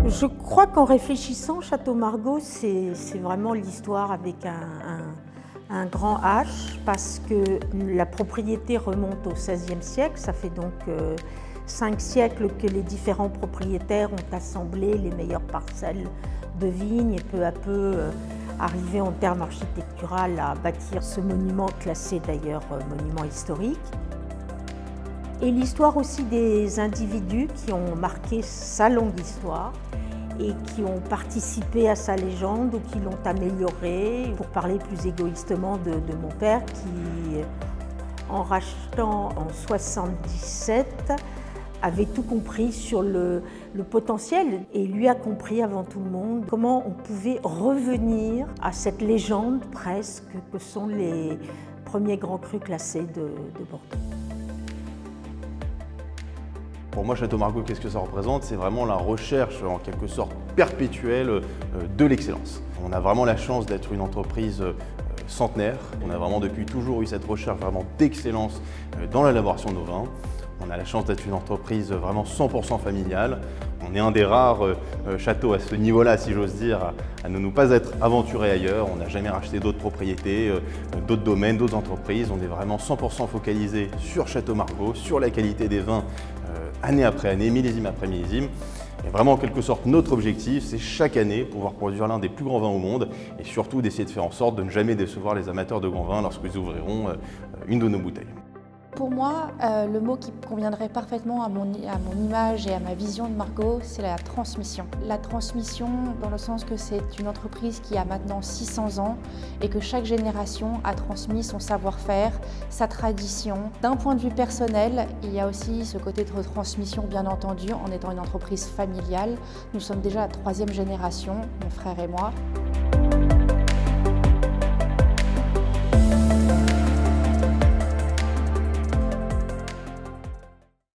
Je crois qu'en réfléchissant, Château Margaux, c'est vraiment l'histoire avec un grand H, parce que la propriété remonte au XVIe siècle. Ça fait donc 5 siècles que les différents propriétaires ont assemblé les meilleures parcelles de vignes et peu à peu arrivé en termes architectural à bâtir ce monument classé d'ailleurs monument historique. Et l'histoire aussi des individus qui ont marqué sa longue histoire et qui ont participé à sa légende ou qui l'ont améliorée. Pour parler plus égoïstement de mon père qui, en rachetant en 1977, avait tout compris sur le potentiel et lui a compris avant tout le monde comment on pouvait revenir à cette légende presque que sont les premiers grands crus classés de Bordeaux. Pour moi, Château Margaux, qu'est-ce que ça représente? C'est vraiment la recherche, en quelque sorte, perpétuelle de l'excellence. On a vraiment la chance d'être une entreprise centenaire. On a vraiment depuis toujours eu cette recherche vraiment d'excellence dans l'élaboration de nos vins. On a la chance d'être une entreprise vraiment 100% familiale. On est un des rares châteaux à ce niveau-là, si j'ose dire, à ne nous pas être aventurés ailleurs. On n'a jamais racheté d'autres propriétés, d'autres domaines, d'autres entreprises. On est vraiment 100% focalisé sur Château Margaux, sur la qualité des vins année après année, millésime après millésime. Et vraiment, en quelque sorte, notre objectif, c'est chaque année pouvoir produire l'un des plus grands vins au monde et surtout d'essayer de faire en sorte de ne jamais décevoir les amateurs de grands vins lorsqu'ils ouvriront une de nos bouteilles. Pour moi, le mot qui conviendrait parfaitement à mon image et à ma vision de Margaux, c'est la transmission. La transmission dans le sens que c'est une entreprise qui a maintenant 600 ans et que chaque génération a transmis son savoir-faire, sa tradition. D'un point de vue personnel, il y a aussi ce côté de retransmission, bien entendu, en étant une entreprise familiale. Nous sommes déjà la 3e génération, mon frère et moi.